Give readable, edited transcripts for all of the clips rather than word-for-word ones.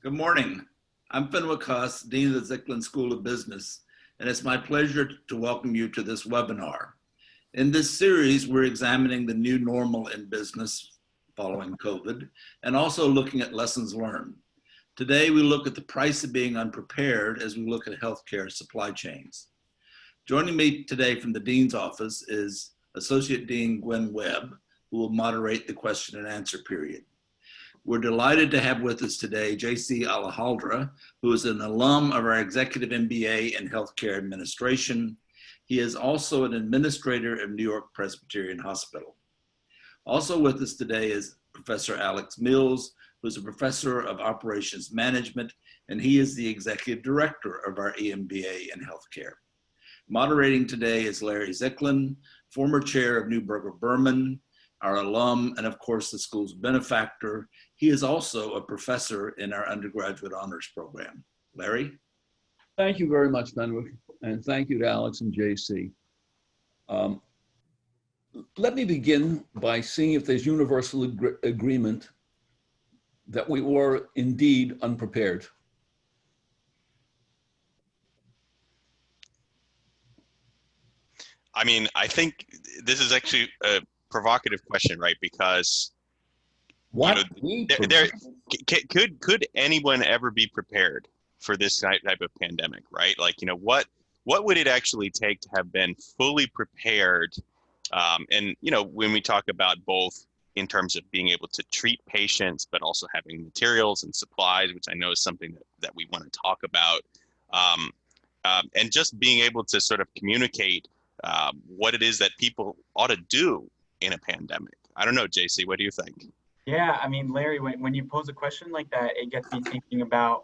Good morning. I'm Fenwick Huss, Dean of the Zicklin School of Business, and it's my pleasure to welcome you to this webinar. In this series, we're examining the new normal in business following COVID, and also looking at lessons learned. Today, we look at the price of being unprepared as we look at healthcare supply chains. Joining me today from the Dean's office is Associate Dean Gwen Webb, who will moderate the question and answer period. We're delighted to have with us today JC Alejaldre, who is an alum of our Executive MBA in Healthcare Administration. He is also an administrator of NewYork-Presbyterian Hospital. Also with us today is Professor Alex Mills, who's a professor of operations management, and he is the executive director of our EMBA in healthcare. Moderating today is Larry Zicklin, former chair of Neuberger Berman, our alum, and of course the school's benefactor. He is also a professor in our undergraduate honors program. Larry? Thank you very much, Fenwick, and thank you to Alex and JC. Let me begin by seeing if there's universal agreement that we were indeed unprepared. I mean, I think this is actually a provocative question, right? Because could anyone ever be prepared for this type of pandemic, right? Like, what would it actually take to have been fully prepared? And when we talk about both in terms of being able to treat patients, but also having materials and supplies, which I know is something that we want to talk about, and just being able to sort of communicate what it is that people ought to do in a pandemic. I don't know, JC, what do you think? Yeah, I mean, Larry, when you pose a question like that, it gets me thinking about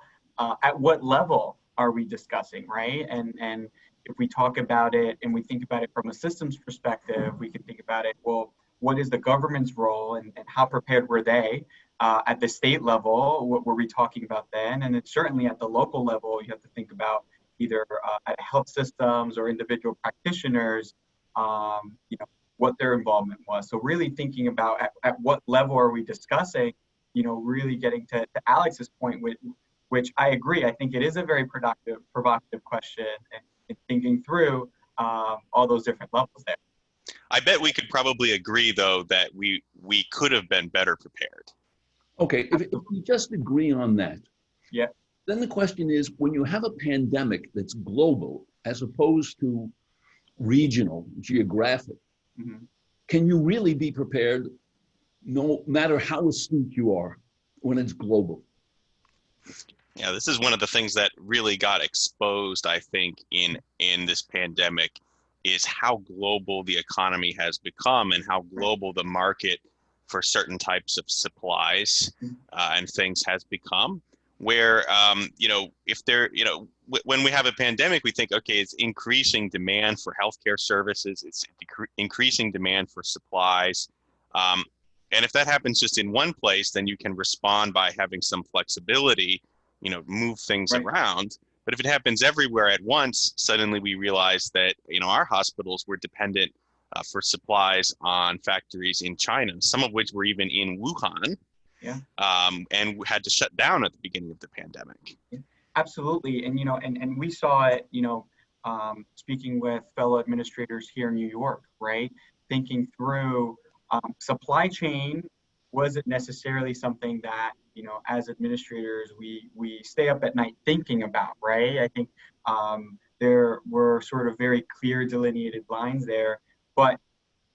at what level are we discussing, right? And if we talk about it and we think about it from a systems perspective, we can think about it, well, what is the government's role and how prepared were they? At the state level, what were we talking about then? And it's certainly at the local level, you have to think about either at health systems or individual practitioners, what their involvement was. So really thinking about at what level are we discussing, really getting to Alex's point, which I agree. I think it is a very provocative question and thinking through all those different levels there. I bet we could probably agree, though, that we could have been better prepared. Okay, if we just agree on that, yeah. Then the question is, when you have a pandemic that's global as opposed to regional, geographic, mm-hmm. Can you really be prepared no matter how astute you are when it's global? Yeah, this is one of the things that really got exposed, I think, in this pandemic, is how global the economy has become and how global the market for certain types of supplies and things has become. Where, if there, when we have a pandemic, we think, okay, it's increasing demand for healthcare services, it's increasing demand for supplies. And if that happens just in one place, then you can respond by having some flexibility, move things around. But if it happens everywhere at once, suddenly we realize that, our hospitals were dependent for supplies on factories in China, some of which were even in Wuhan. Yeah. And had to shut down at the beginning of the pandemic. Absolutely. And, and we saw it, speaking with fellow administrators here in New York, right? Thinking through supply chain wasn't necessarily something that, as administrators, we stay up at night thinking about, right? I think there were sort of very clear delineated lines there. But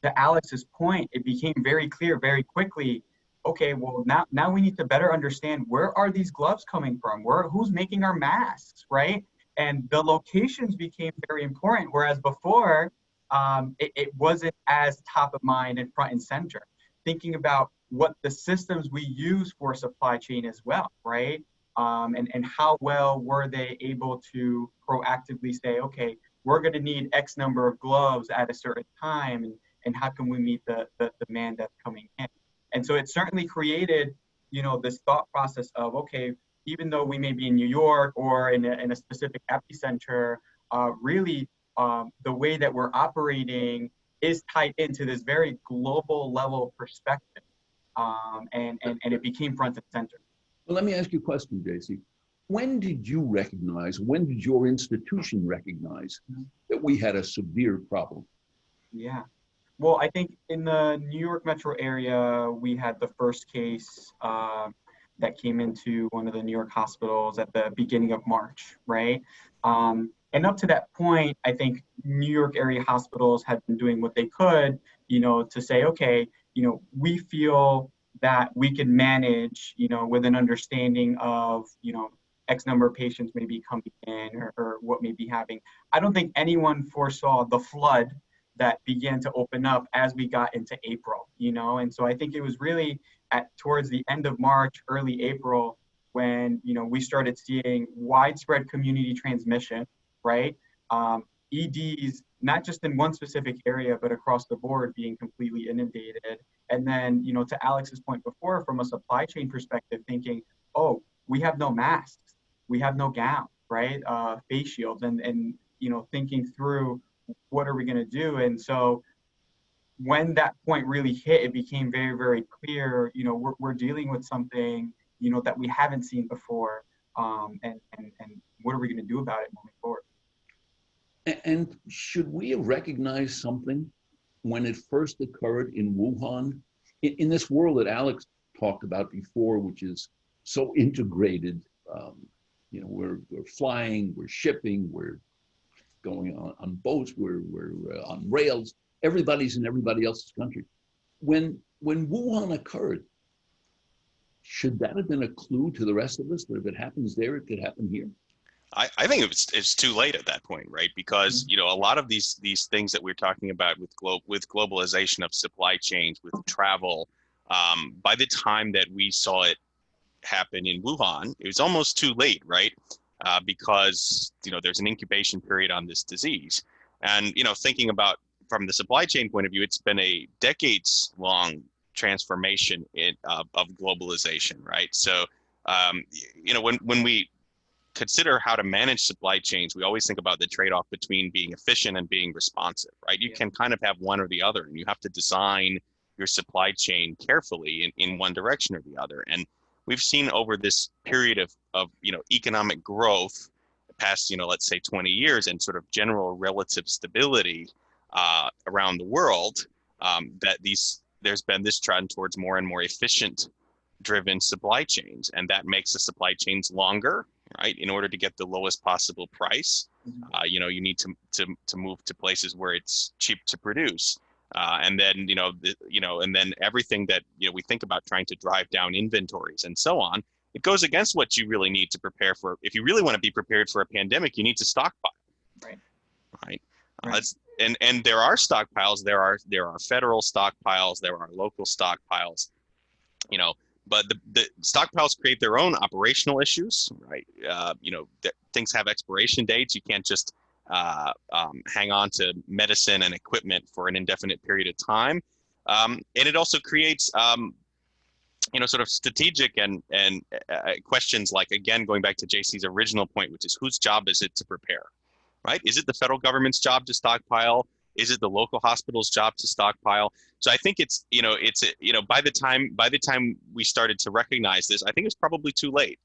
to Alex's point, it became very clear very quickly. Okay, well, now we need to better understand, where are these gloves coming from? Who's making our masks, right? And the locations became very important, whereas before, it wasn't as top of mind and front and center. Thinking about what the systems we use for supply chain as well, right? And how well were they able to proactively say, okay, we're gonna need X number of gloves at a certain time, and how can we meet the demand that's coming in? And so it certainly created, this thought process of, okay, even though we may be in New York or in a specific epicenter, really the way that we're operating is tied into this very global level perspective. And it became front and center. Well, let me ask you a question, JC. When did you recognize, when did your institution recognize that we had a severe problem? Yeah. Well, I think in the New York metro area, we had the first case that came into one of the New York hospitals at the beginning of March, right? And up to that point, I think New York area hospitals had been doing what they could, to say, okay, we feel that we can manage, with an understanding of, X number of patients may be coming in or what may be happening. I don't think anyone foresaw the flood that began to open up as we got into April, and so I think it was really towards the end of March, early April, when, we started seeing widespread community transmission, right? EDs, not just in one specific area, but across the board being completely inundated. And then, to Alex's point before, from a supply chain perspective, thinking, oh, we have no masks, we have no gowns, right? Face shields, and thinking through what are we going to do? And so when that point really hit, it became very, very clear, we're dealing with something, that we haven't seen before. And what are we going to do about it moving forward? And should we have recognized something when it first occurred in Wuhan? In this world that Alex talked about before, which is so integrated, we're flying, we're shipping, we're going on boats, we're on rails. Everybody's in everybody else's country. When Wuhan occurred, should that have been a clue to the rest of us that if it happens there, it could happen here? I think it's too late at that point, right? Because a lot of these things that we're talking about with globalization of supply chains, with travel, by the time that we saw it happen in Wuhan, it was almost too late, right? Because there's an incubation period on this disease, and thinking about from the supply chain point of view, it's been a decades-long transformation of globalization, right? So when we consider how to manage supply chains, we always think about the trade-off between being efficient and being responsive, right? You can kind of have one or the other, and you have to design your supply chain carefully in one direction or the other. And we've seen over this period of economic growth, past let's say 20 years, and sort of general relative stability around the world, that there's been this trend towards more and more efficient driven supply chains, and that makes the supply chains longer, right? In order to get the lowest possible price, you need to move to places where it's cheap to produce, and then and then everything that we think about trying to drive down inventories and so on. It goes against what you really need to prepare for. If you really want to be prepared for a pandemic, you need to stockpile, right? And there are stockpiles. There are federal stockpiles. There are local stockpiles. But the stockpiles create their own operational issues, right? Things have expiration dates. You can't just hang on to medicine and equipment for an indefinite period of time. And it also creates, sort of strategic and questions like, again, going back to JC's original point, which is whose job is it to prepare, right? Is it the federal government's job to stockpile? Is it the local hospital's job to stockpile? So I think it's by the time we started to recognize this, I think it's probably too late.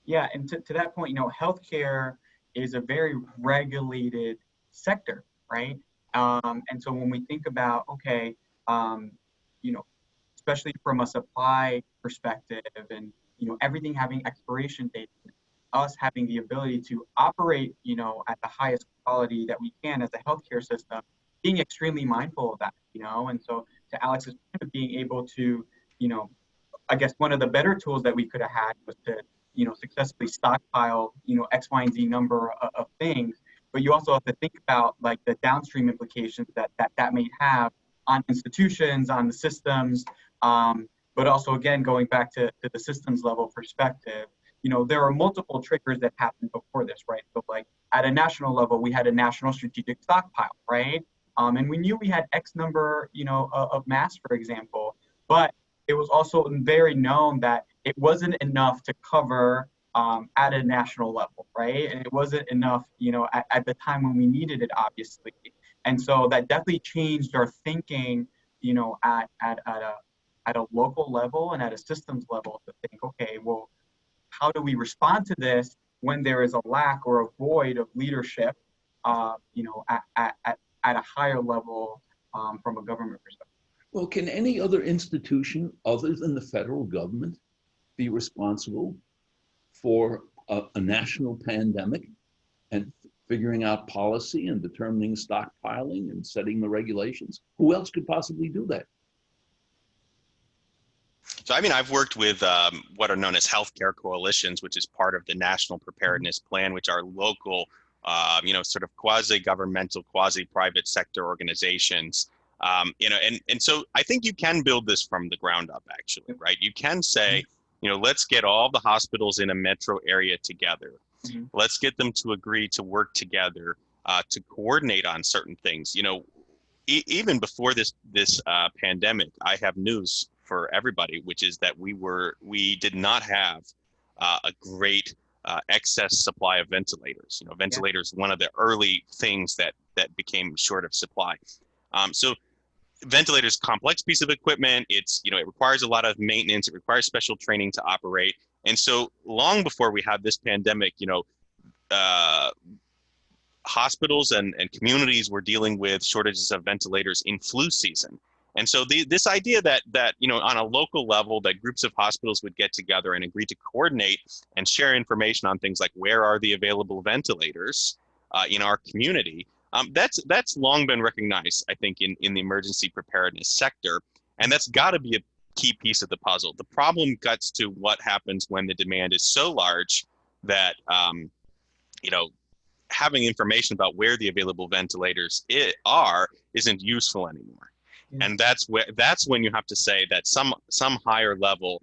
Yeah, and to that point, healthcare is a very regulated sector, right? And so when we think about, okay, especially from a supply perspective, and everything having expiration dates, us having the ability to operate, at the highest quality that we can as a healthcare system, being extremely mindful of that, and so to Alex's point of being able to, I guess one of the better tools that we could have had was to, successfully stockpile, X, Y, and Z number of things, but you also have to think about like the downstream implications that may have on institutions, on the systems, but also again, going back to the systems level perspective, there are multiple triggers that happened before this, right? So like at a national level, we had a national strategic stockpile, right? And we knew we had X number, of masks, for example, but it was also very known that it wasn't enough to cover at a national level, right? And it wasn't enough, at the time when we needed it, obviously. And so that definitely changed our thinking, at a local level and at a systems level to think, okay, well, how do we respond to this when there is a lack or a void of leadership, you know, at a higher level from a government perspective. Well, can any other institution other than the federal government be responsible for a national pandemic and figuring out policy and determining stockpiling and setting the regulations? Who else could possibly do that? So, I mean, I've worked with what are known as healthcare coalitions, which is part of the National Preparedness Plan, which are local, you know, sort of quasi-governmental, quasi-private sector organizations. You know, and so I think you can build this from the ground up, actually, right? You can say, you know, let's get all the hospitals in a metro area together. Let's get them to agree to work together to coordinate on certain things. You know, even before this pandemic, I have news for everybody, which is that we did not have a great excess supply of ventilators. You know, ventilators, one of the early things that became short of supply. So ventilators, complex piece of equipment. It's, you know, it requires a lot of maintenance. It requires special training to operate. And so long before we had this pandemic, you know, hospitals and communities were dealing with shortages of ventilators in flu season. And so this idea that, you know, on a local level, that groups of hospitals would get together and agree to coordinate and share information on things like where are the available ventilators in our community, that's long been recognized, I think, in the emergency preparedness sector. And that's got to be a key piece of the puzzle. The problem gets to what happens when the demand is so large that, you know, having information about where the available ventilators isn't useful anymore. And that's when you have to say that some higher level,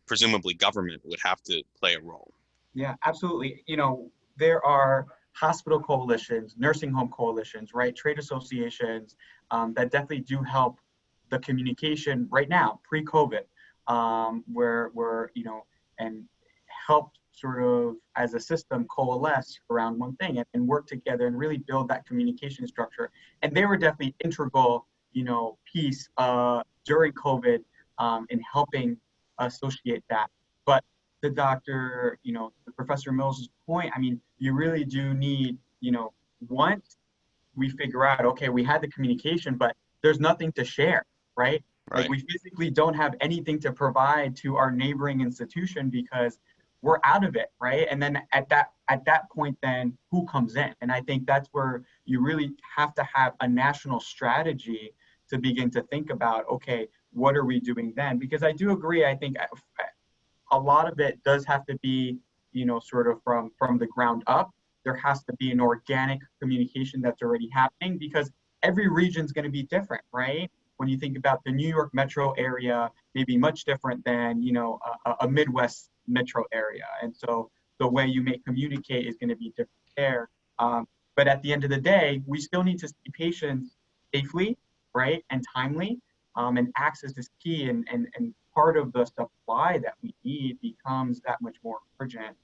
presumably government, would have to play a role. Yeah, absolutely. You know, there are hospital coalitions, nursing home coalitions, right? Trade associations that definitely do help the communication right now, pre-COVID, where you know, and help sort of as a system coalesce around one thing and work together and really build that communication structure. And they were definitely integral, you know, piece during COVID in helping associate that. But the doctor, you know, Professor Mills' point, I mean, you really do need, you know, once we figure out, okay, we had the communication, but there's nothing to share, right? Like we physically don't have anything to provide to our neighboring institution because we're out of it, right? And then at that point, then who comes in? And I think that's where you really have to have a national strategy to begin to think about, okay, what are we doing then? Because I do agree, I think a lot of it does have to be, you know, sort of from the ground up. There has to be an organic communication that's already happening because every region is going to be different, right? When you think about the New York metro area, maybe much different than, you know, a Midwest metro area. And so the way you may communicate is going to be different there. But at the end of the day, we still need to see patients safely, right, and timely, and access is key. And part of the supply that we need becomes that much more urgent,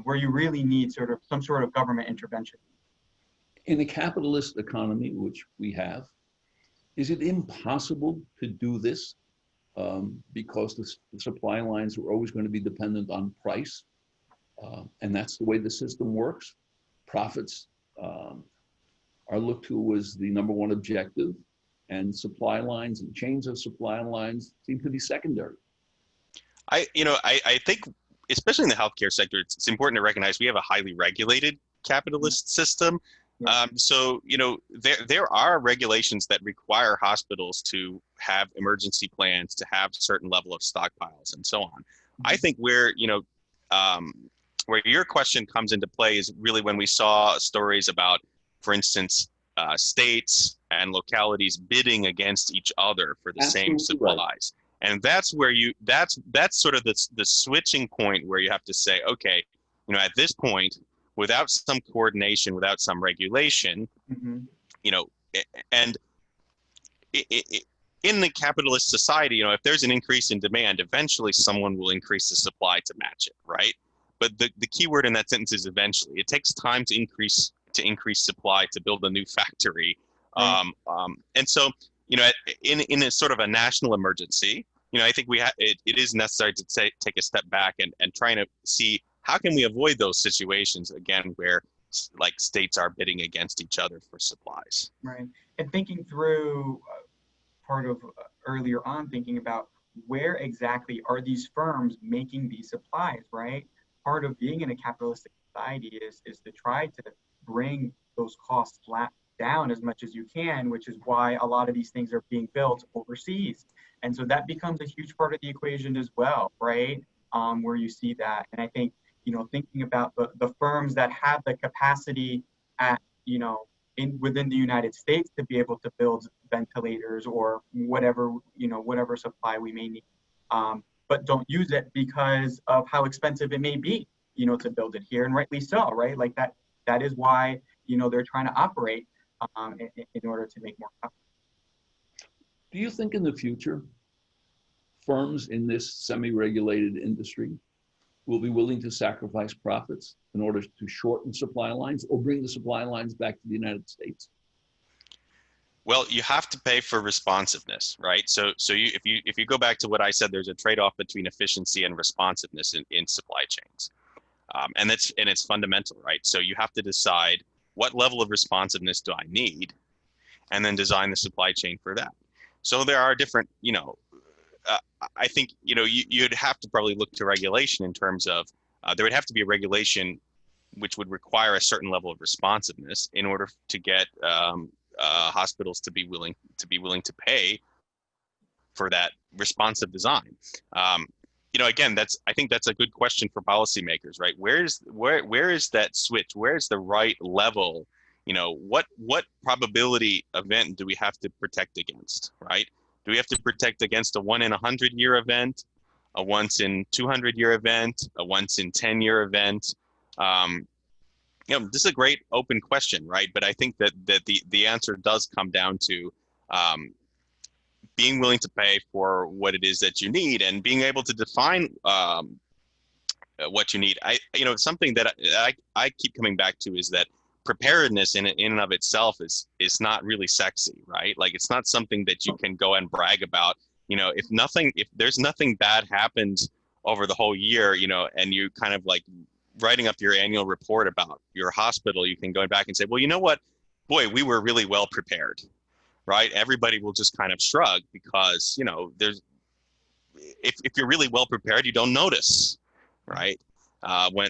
where you really need sort of some sort of government intervention. In a capitalist economy, which we have, is it impossible to do this because the supply lines are always going to be dependent on price? And that's the way the system works. Profits are looked to as the number one objective, and supply lines and chains of supply lines seem to be secondary. I think, especially in the healthcare sector, it's important to recognize we have a highly regulated capitalist system. So, you know, there are regulations that require hospitals to have emergency plans, to have a certain level of stockpiles and so on. I think where your question comes into play is really when we saw stories about, for instance, states and localities bidding against each other for the same supplies. Right. And that's where that's sort of the switching point where you have to say, okay, you know, at this point, without some coordination, without some regulation, you know, and in the capitalist society, you know, if there's an increase in demand, eventually someone will increase the supply to match it, right? But the key word in that sentence is eventually. It takes time to increase supply, to build a new factory. And so, you know, in a sort of a national emergency, I think it is necessary to take a step back and trying to see how can we avoid those situations again where like states are bidding against each other for supplies. Right. And thinking through part of earlier on, thinking about where exactly are these firms making these supplies, right? Part of being in a capitalistic society is to try to bring those costs down as much as you can, which is why a lot of these things are being built overseas. And so that becomes a huge part of the equation as well, right? Where you see that. And I think, thinking about the firms that have the capacity at, within the United States to be able to build ventilators or whatever supply we may need, but don't use it because of how expensive it may be, to build it here, and rightly so, right? Like that is why, they're trying to operate in order to make more profit. Do you think in the future, firms in this semi-regulated industry will be willing to sacrifice profits in order to shorten supply lines or bring the supply lines back to the United States? Well, you have to pay for responsiveness, right? So if you go back to what I said, there's a trade-off between efficiency and responsiveness in supply chains, and it's fundamental, right? So you have to decide what level of responsiveness do I need, and then design the supply chain for that. So there are different, I think, you'd have to probably look to regulation in terms of, there would have to be a regulation which would require a certain level of responsiveness in order to get hospitals to be willing to pay for that responsive design. Again, I think that's a good question for policymakers, right? Where is that switch? Where is the right level? What probability event do we have to protect against, right? Do we have to protect against a 1 in 100-year event, a once in 200-year event, a once in 10-year event? This is a great open question, right? But I think that the answer does come down to being willing to pay for what it is that you need and being able to define what you need. Something that I keep coming back to is that preparedness in and of itself is not really sexy, right? Like, it's not something that you can go and brag about. If there's nothing bad happens over the whole year, and you kind of like writing up your annual report about your hospital, you can go back and say, well, you know what, boy, we were really well prepared, right? Everybody will just kind of shrug because, if you're really well prepared, you don't notice, right?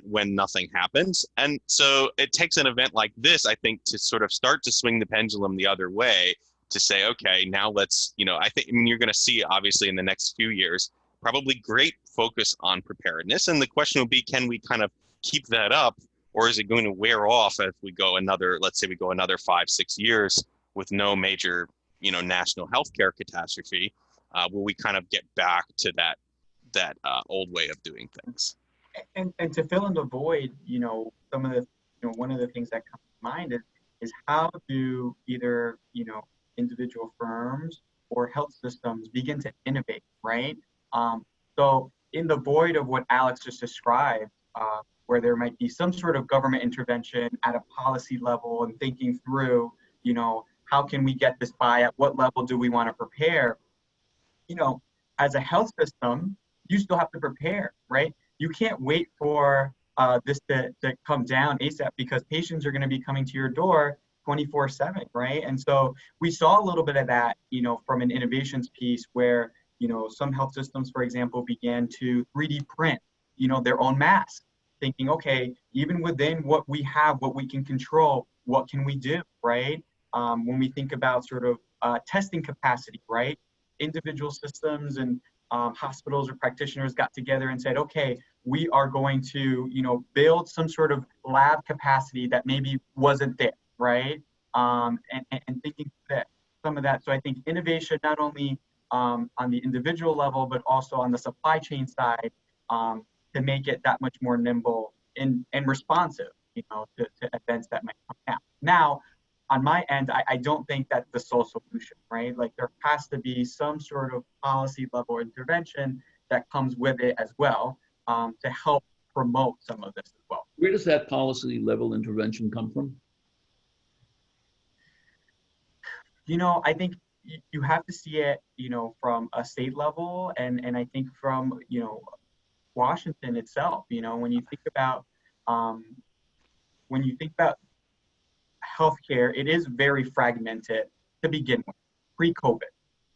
When nothing happens. And so it takes an event like this, I think, to sort of start to swing the pendulum the other way, to say, okay, now let's, you're going to see, obviously, in the next few years, probably great focus on preparedness. And the question will be, can we kind of keep that up, or is it going to wear off as we go let's say we go another 5-6 years with no major, national healthcare catastrophe? Will we kind of get back to that old way of doing things? And to fill in the void, some of the, one of the things that comes to mind is how do either, individual firms or health systems begin to innovate, right? So in the void of what Alex just described, where there might be some sort of government intervention at a policy level and thinking through, how can we get this by, at what level do we want to prepare? As a health system, you still have to prepare, right? You can't wait for this to come down ASAP, because patients are going to be coming to your door 24/7, right? And so we saw a little bit of that, from an innovations piece where, some health systems, for example, began to 3D print, their own masks, thinking, okay, even within what we have, what we can control, what can we do, right? When we think about sort of testing capacity, right? Individual systems and hospitals or practitioners got together and said, okay, we are going to, build some sort of lab capacity that maybe wasn't there, right? And thinking that some of that. So I think innovation, not only on the individual level, but also on the supply chain side, to make it that much more nimble and responsive, to events that might come down. Now, on my end, I don't think that's the sole solution, right? Like, there has to be some sort of policy level intervention that comes with it as well, to help promote some of this as well. Where does that policy level intervention come from? I think you have to see it, from a state level, and I think from, Washington itself. When you think about healthcare, it is very fragmented to begin with, pre-COVID,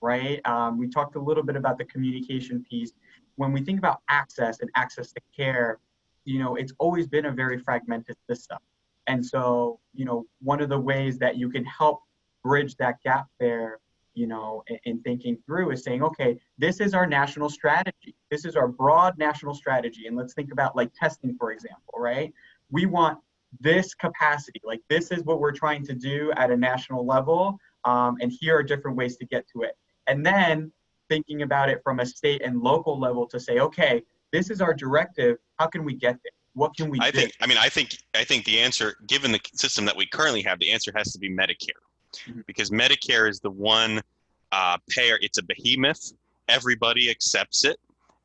right? We talked a little bit about the communication piece. When we think about access and access to care, it's always been a very fragmented system. And so, one of the ways that you can help bridge that gap there, in thinking through, is saying, okay, this is our national strategy. This is our broad national strategy. And let's think about like testing, for example, right? We want this capacity, like this is what we're trying to do at a national level. And here are different ways to get to it. And then thinking about it from a state and local level to say, okay, this is our directive. How can we get there? What can we do? I think the answer, given the system that we currently have, the answer has to be Medicare, because Medicare is the one payer. It's a behemoth. Everybody accepts it.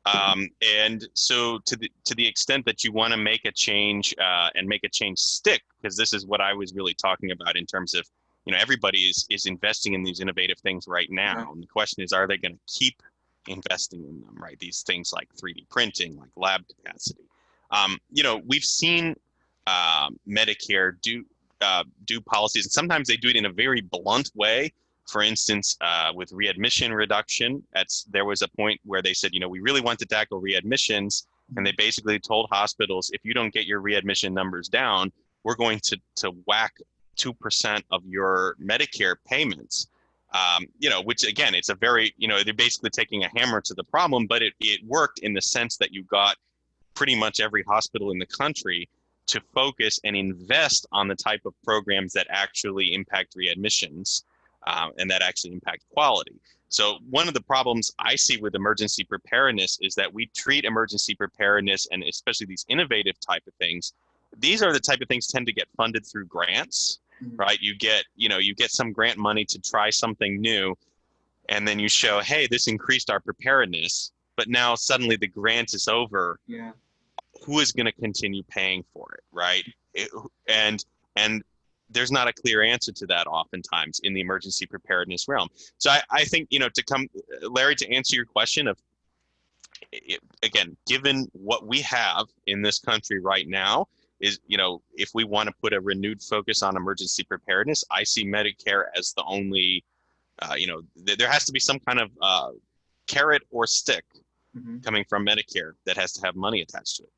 And so to the extent that you want to make a change and make a change stick, because this is what I was really talking about in terms of, everybody is investing in these innovative things right now. And the question is, are they going to keep investing in them, right? These things like 3D printing, like lab capacity. We've seen Medicare do policies, and sometimes they do it in a very blunt way. For instance, with readmission reduction, there was a point where they said, we really want to tackle readmissions, and they basically told hospitals, if you don't get your readmission numbers down, we're going to whack 2% of your Medicare payments. Which again, it's a very, they're basically taking a hammer to the problem, but it worked in the sense that you got pretty much every hospital in the country to focus and invest on the type of programs that actually impact readmissions. And that actually impact quality. So one of the problems I see with emergency preparedness is that we treat emergency preparedness, and especially these innovative type of things, these are the type of things tend to get funded through grants, right? You get some grant money to try something new, and then you show, hey, this increased our preparedness, but now suddenly the grant is over. Yeah. Who is going to continue paying for it, right? And there's not a clear answer to that oftentimes in the emergency preparedness realm. So I think, Larry, to answer your question of, again, given what we have in this country right now is, if we want to put a renewed focus on emergency preparedness, I see Medicare as the only, there has to be some kind of carrot or stick coming from Medicare that has to have money attached to it.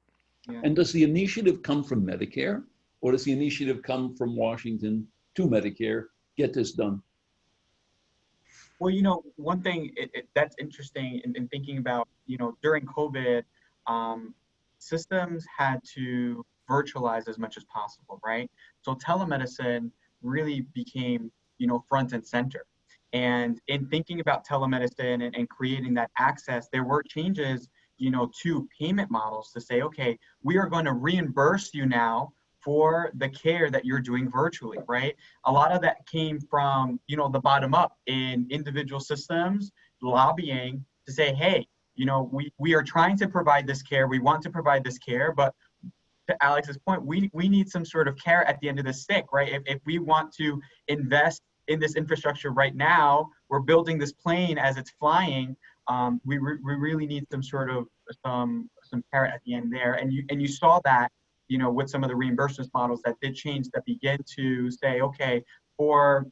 Yeah. And does the initiative come from Medicare, or does the initiative come from Washington to Medicare? Get this done. Well, one thing that's interesting in thinking about, during COVID, systems had to virtualize as much as possible, right? So telemedicine really became, front and center. And in thinking about telemedicine and creating that access, there were changes, to payment models to say, okay, we are going to reimburse you now for the care that you're doing virtually, right? A lot of that came from, the bottom up in individual systems, lobbying to say, hey, we are trying to provide this care. We want to provide this care, but to Alex's point, we need some sort of carrot at the end of the stick, right? If we want to invest in this infrastructure right now, we're building this plane as it's flying. We really need some sort of some carrot at the end there. And you saw that, with some of the reimbursement models that did change, that begin to say, okay, for,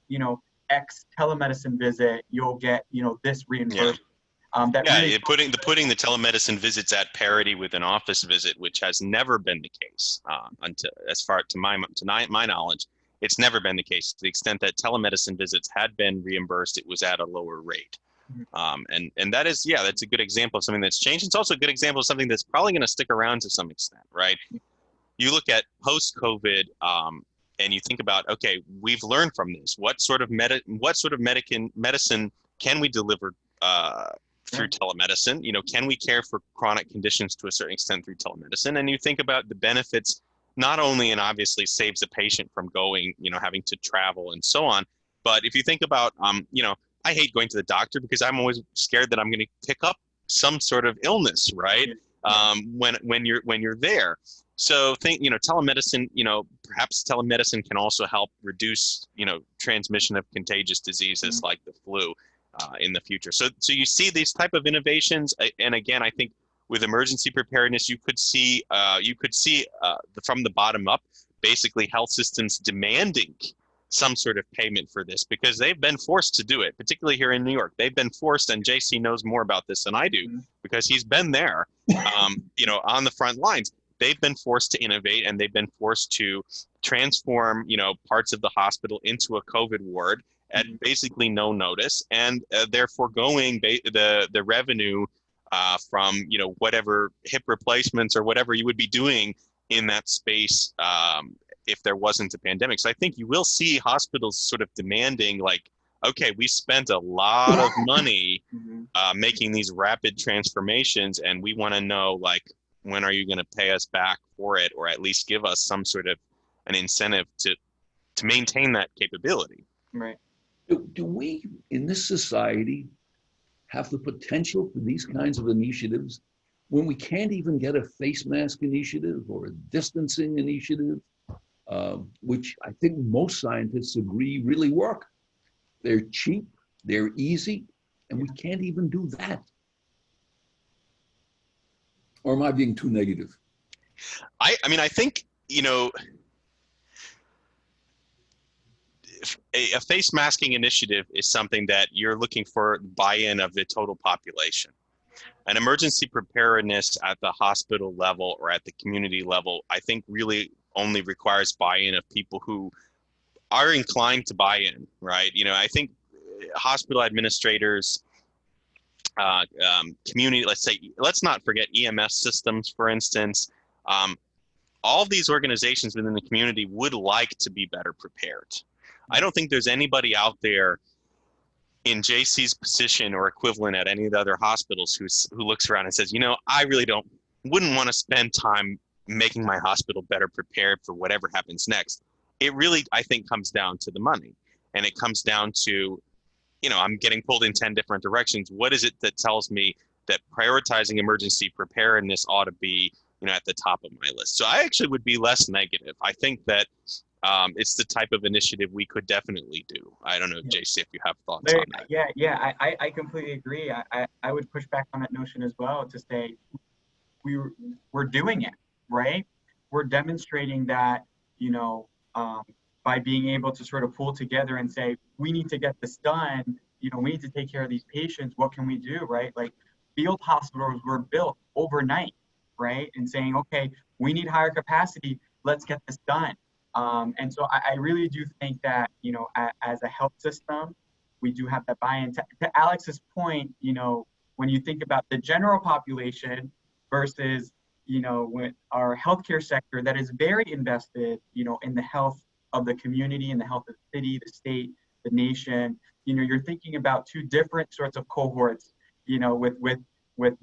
X telemedicine visit, you'll get, this reimbursement. Putting the telemedicine visits at parity with an office visit, which has never been the case until, as far to my knowledge, it's never been the case. To the extent that telemedicine visits had been reimbursed, it was at a lower rate. And that is, that's a good example of something that's changed. It's also a good example of something that's probably going to stick around to some extent, right? You look at post-COVID, and you think about, okay, we've learned from this. What sort of medicine can we deliver through telemedicine? Can we care for chronic conditions to a certain extent through telemedicine? And you think about the benefits, not only, and obviously saves a patient from going, having to travel and so on, but if you think about, I hate going to the doctor because I'm always scared that I'm going to pick up some sort of illness, right? when you're there. So think, telemedicine, perhaps telemedicine can also help reduce, transmission of contagious diseases like the flu in the future. So you see these type of innovations. And again, I think with emergency preparedness, you could see from the bottom up, basically health systems demanding some sort of payment for this because they've been forced to do it, particularly here in New York. They've been forced, and JC knows more about this than I do because he's been there, on the front lines. They've been forced to innovate, and they've been forced to transform, parts of the hospital into a COVID ward at basically no notice, and they're foregoing the revenue from, whatever hip replacements or whatever you would be doing in that space if there wasn't a pandemic. So I think you will see hospitals sort of demanding, like, okay, we spent a lot of money making these rapid transformations, and we want to know, like, when are you going to pay us back for it, or at least give us some sort of an incentive to maintain that capability? Right. Do we, in this society, have the potential for these kinds of initiatives when we can't even get a face mask initiative or a distancing initiative, which I think most scientists agree really work? They're cheap, they're easy, and we can't even do that. Or am I being too negative? I mean, I think, a face masking initiative is something that you're looking for buy-in of the total population. An emergency preparedness at the hospital level or at the community level, I think really only requires buy-in of people who are inclined to buy in, right? I think hospital administrators, community, let's not forget EMS systems, for instance. All of these organizations within the community would like to be better prepared. I don't think there's anybody out there in JC's position or equivalent at any of the other hospitals who looks around and says, I really wouldn't want to spend time making my hospital better prepared for whatever happens next. It really, I think, comes down to the money, and it comes down to, I'm getting pulled in 10 different directions. What is it that tells me that prioritizing emergency preparedness ought to be, at the top of my list? So I actually would be less negative. I think that it's the type of initiative we could definitely do. I don't know, JC, if you have thoughts on that. Yeah, I completely agree. I would push back on that notion as well to say we're doing it, right? We're demonstrating that, by being able to sort of pull together and say, we need to get this done, we need to take care of these patients. What can we do, right? Like, field hospitals were built overnight, right? And saying, okay, we need higher capacity, let's get this done. And so I really do think that, as a health system, we do have that buy-in. To Alex's point, when you think about the general population versus, with our healthcare sector that is very invested, in the health of the community and the health of the city, the state, the nation, you're thinking about two different sorts of cohorts, with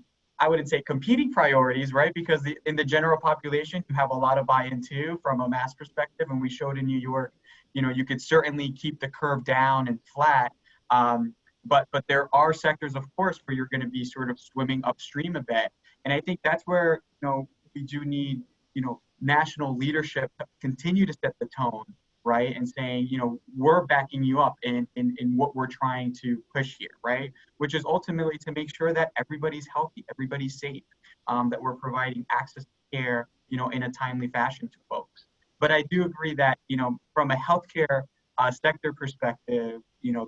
I wouldn't say competing priorities, right? Because in the general population, you have a lot of buy-in too from a mass perspective. And we showed in New York, you could certainly keep the curve down and flat. But there are sectors, of course, where you're going to be sort of swimming upstream a bit. And I think that's where, we do need, national leadership to continue to set the tone, right? And saying, we're backing you up in what we're trying to push here, right? Which is ultimately to make sure that everybody's healthy, everybody's safe, that we're providing access to care, in a timely fashion to folks. But I do agree that, from a healthcare sector perspective,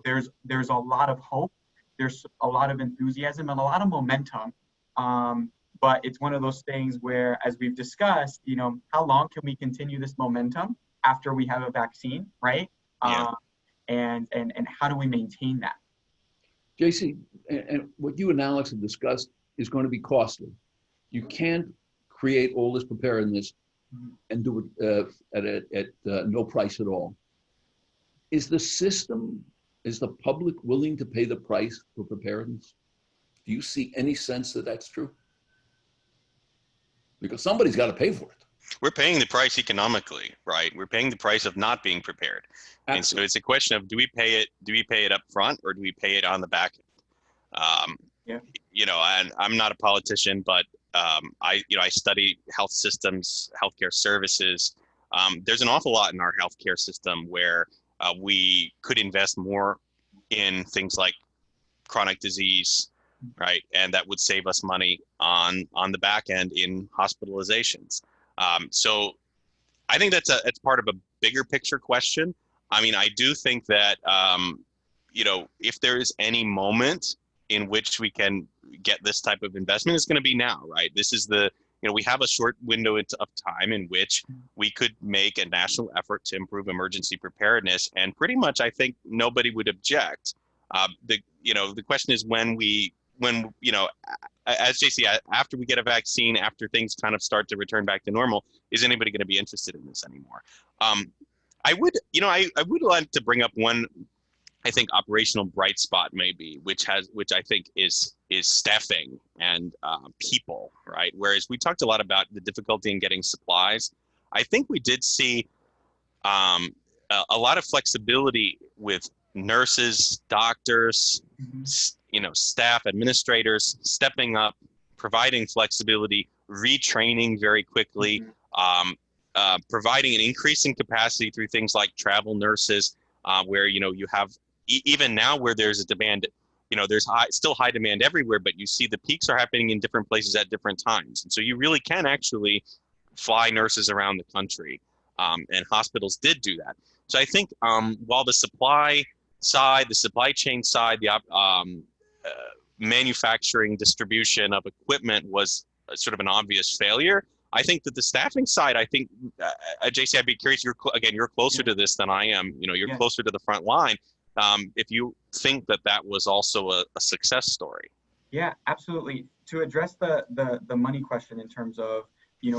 there's a lot of hope, there's a lot of enthusiasm and a lot of momentum. But it's one of those things where, as we've discussed, how long can we continue this momentum after we have a vaccine, right? Yeah. And how do we maintain that? JC, and what you and Alex have discussed is going to be costly. You can't create all this preparedness and do it at no price at all. Is the public willing to pay the price for preparedness? Do you see any sense that that's true? Because somebody's got to pay for it. We're paying the price economically, right? We're paying the price of not being prepared. Absolutely. And so it's a question of, do we pay it up front, or do we pay it on the back end? And I'm not a politician, but I study health systems, healthcare services. There's an awful lot in our healthcare system where we could invest more in things like chronic disease, right? And that would save us money on the back end in hospitalizations. So I think it's part of a bigger picture question. I mean, I do think that, if there is any moment in which we can get this type of investment, it's going to be now, right? This is we have a short window of time in which we could make a national effort to improve emergency preparedness. And pretty much, I think nobody would object. The question is when as JC, after we get a vaccine, after things kind of start to return back to normal, is anybody going to be interested in this anymore? I would like to bring up one, I think, operational bright spot maybe, which I think is staffing and people, right? Whereas we talked a lot about the difficulty in getting supplies. I think we did see a lot of flexibility with nurses, doctors, staff, administrators stepping up, providing flexibility, retraining very quickly, providing an increasing capacity through things like travel nurses, where you have even now where there's a demand, there's still high demand everywhere, but you see the peaks are happening in different places at different times, and so you really can actually fly nurses around the country, and hospitals did do that. So I think while the supply chain side, the manufacturing, distribution of equipment was sort of an obvious failure, I think that the staffing side, I think, JC, I'd be curious, you're closer to this than I am, you're closer to the front line. If you think that was also a success story. Yeah, absolutely. To address the money question in terms of,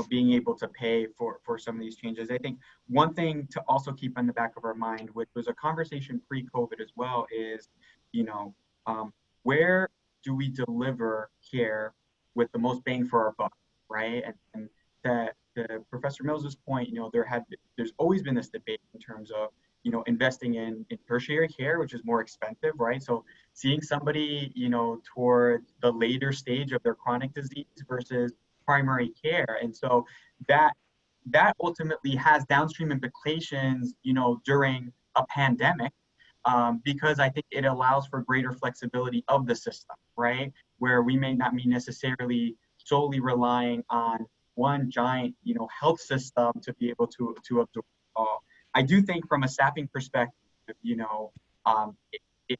being able to pay for some of these changes, I think one thing to also keep in the back of our mind, which was a conversation pre-COVID as well, is, where do we deliver care with the most bang for our buck, right? And that Professor Mills's point, there's always been this debate in terms of, investing in tertiary care, which is more expensive, right? So seeing somebody, toward the later stage of their chronic disease versus primary care. And so that ultimately has downstream implications, during a pandemic, because I think it allows for greater flexibility of the system, right? Where we may not be necessarily solely relying on one giant, health system to be able to absorb all. I do think from a staffing perspective, it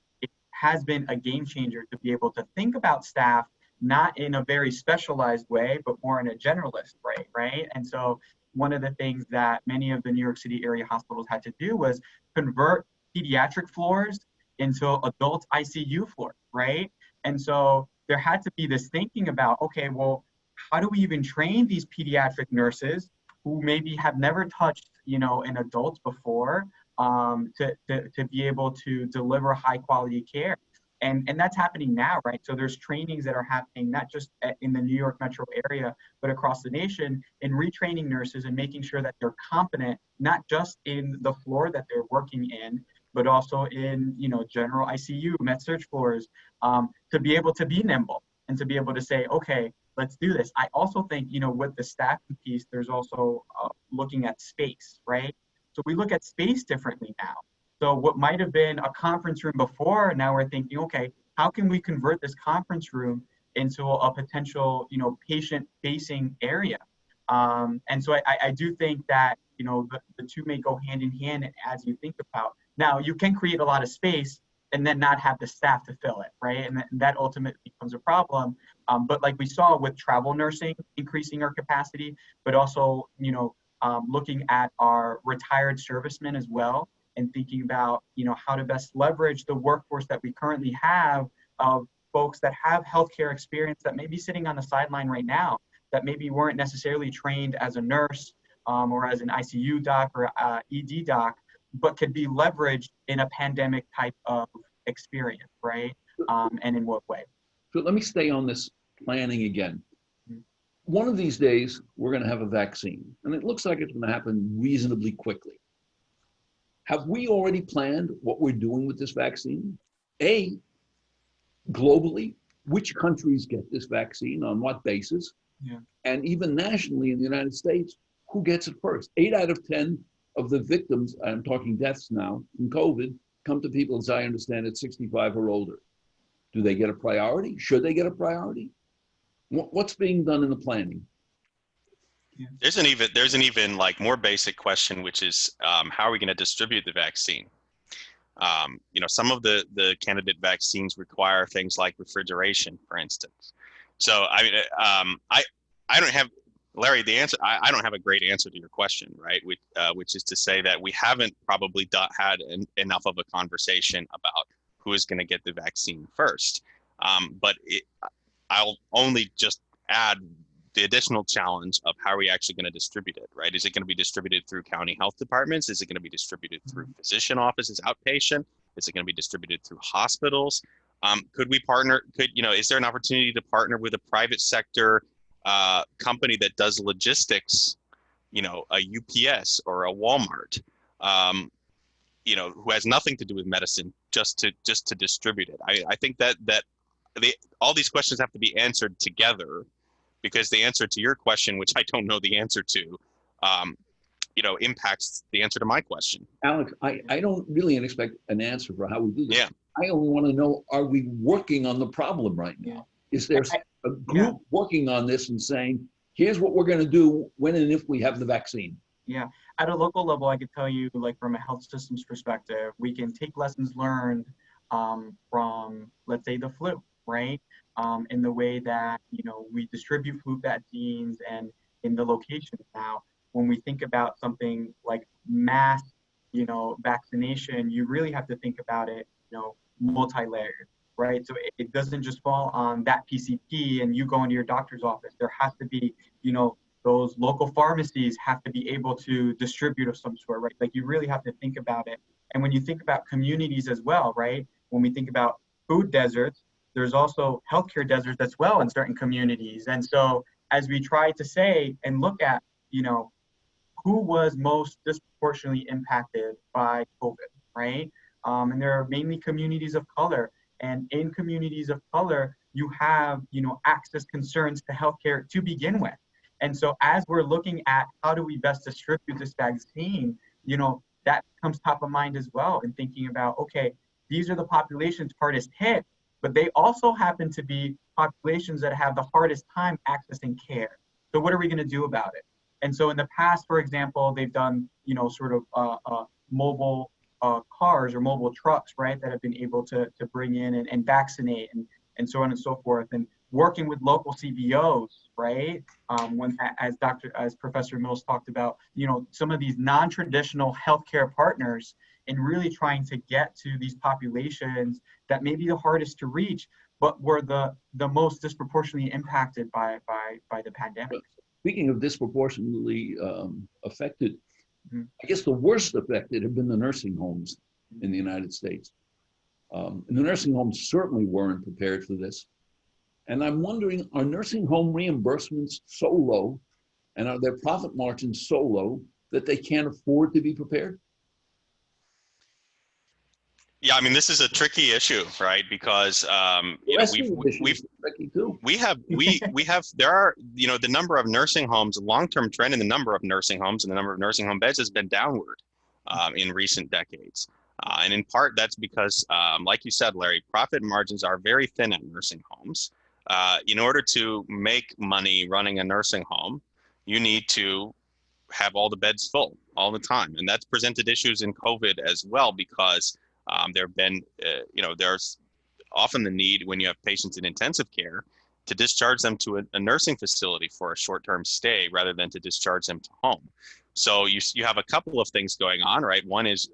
has been a game changer to be able to think about staff not in a very specialized way, but more in a generalist way, right? And so one of the things that many of the New York City area hospitals had to do was convert pediatric floors into adult ICU floors, right? And so there had to be this thinking about, okay, well, how do we even train these pediatric nurses who maybe have never touched, an adult before, to be able to deliver high quality care? And that's happening now, right? So there's trainings that are happening not just in the New York metro area, but across the nation in retraining nurses and making sure that they're competent, not just in the floor that they're working in, but also in, general ICU, med-surg floors, to be able to be nimble and to be able to say, okay, let's do this. I also think, with the staffing piece, there's also looking at space, right? So we look at space differently now. So what might have been a conference room before, now we're thinking, okay, how can we convert this conference room into a potential, patient-facing area? And so I do think that, the two may go hand in hand as you think about. Now, you can create a lot of space and then not have the staff to fill it, right? And that ultimately becomes a problem. But like we saw with travel nursing, increasing our capacity, but also, looking at our retired servicemen as well, and thinking about, how to best leverage the workforce that we currently have of folks that have healthcare experience that may be sitting on the sideline right now, that maybe weren't necessarily trained as a nurse or as an ICU doc or ED doc, but could be leveraged in a pandemic type of experience, right? And in what way? So let me stay on this planning again. One of these days, we're going to have a vaccine, and it looks like it's going to happen reasonably quickly. Have we already planned what we're doing with this vaccine? Globally, which countries get this vaccine, on what basis? Yeah. And even nationally in the United States, who gets it first? 8 out of 10 of the victims, I'm talking deaths now, from COVID, come to people, as I understand it, 65 or older. Do they get a priority? Should they get a priority? What's being done in the planning? Yeah. There's an even like more basic question, which is how are we going to distribute the vaccine? Some of the candidate vaccines require things like refrigeration, for instance. So I mean, I don't have, Larry, the answer. I don't have a great answer to your question, right? Which is to say that we haven't probably had enough of a conversation about who is going to get the vaccine first. But I'll only just add the additional challenge of how are we actually going to distribute it, right? Is it going to be distributed through county health departments? Is it going to be distributed through physician offices, outpatient? Is it going to be distributed through hospitals? Could we partner? Is there an opportunity to partner with a private sector company that does logistics, a UPS or a Walmart, who has nothing to do with medicine, just to distribute it? I think that all these questions have to be answered together, because the answer to your question, which I don't know the answer to, impacts the answer to my question. Alex, I don't really expect an answer for how we do this. Yeah. I only want to know, are we working on the problem right now? Is there a group working on this and saying, here's what we're going to do when and if we have the vaccine? Yeah, at a local level, I could tell you, like from a health systems perspective, we can take lessons learned from, let's say, the flu, right? In the way that, we distribute flu vaccines and in the locations now. When we think about something like mass, vaccination, you really have to think about it, multi-layered, right? So it doesn't just fall on that PCP and you go into your doctor's office. There has to be, those local pharmacies have to be able to distribute of some sort, right? Like you really have to think about it. And when you think about communities as well, right? When we think about food deserts, there's also healthcare deserts as well in certain communities. And so as we try to say and look at, who was most disproportionately impacted by COVID, right? And there are mainly communities of color. And in communities of color, you have, access concerns to healthcare to begin with. And so as we're looking at how do we best distribute this vaccine, that comes top of mind as well, and thinking about, okay, these are the populations hardest hit, but they also happen to be populations that have the hardest time accessing care. So what are we going to do about it? And so in the past, for example, they've done, sort of mobile cars or mobile trucks, right, that have been able to bring in and vaccinate and so on and so forth. And working with local CBOs, right, as Professor Mills talked about, some of these non-traditional healthcare partners, and really trying to get to these populations that may be the hardest to reach, but were the most disproportionately impacted by the pandemic. Speaking of disproportionately affected, I guess the worst affected have been the nursing homes in the United States. And the nursing homes certainly weren't prepared for this. And I'm wondering, are nursing home reimbursements so low, and are their profit margins so low that they can't afford to be prepared? Yeah, I mean, this is a tricky issue, right? Because there are, the number of nursing homes, long-term trend in the number of nursing homes and the number of nursing home beds has been downward in recent decades. And in part, that's because, like you said, Larry, profit margins are very thin at nursing homes. In order to make money running a nursing home, you need to have all the beds full all the time. And that's presented issues in COVID as well, because there have been, there's often the need when you have patients in intensive care to discharge them to a nursing facility for a short-term stay rather than to discharge them to home. So you have a couple of things going on, right? One is,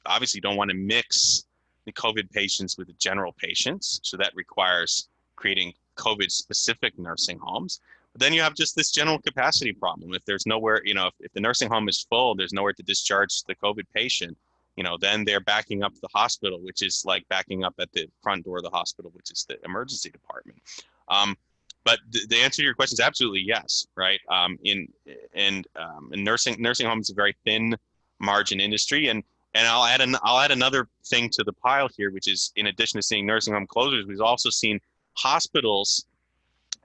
obviously you don't want to mix the COVID patients with the general patients. So that requires creating COVID-specific nursing homes. But then you have just this general capacity problem. If there's nowhere, if the nursing home is full, there's nowhere to discharge the COVID patient, then they're backing up the hospital, which is like backing up at the front door of the hospital, which is the emergency department. But the answer to your question is absolutely yes, right? In nursing homes is a very thin margin industry, and I'll add another thing to the pile here, which is in addition to seeing nursing home closures, we've also seen hospitals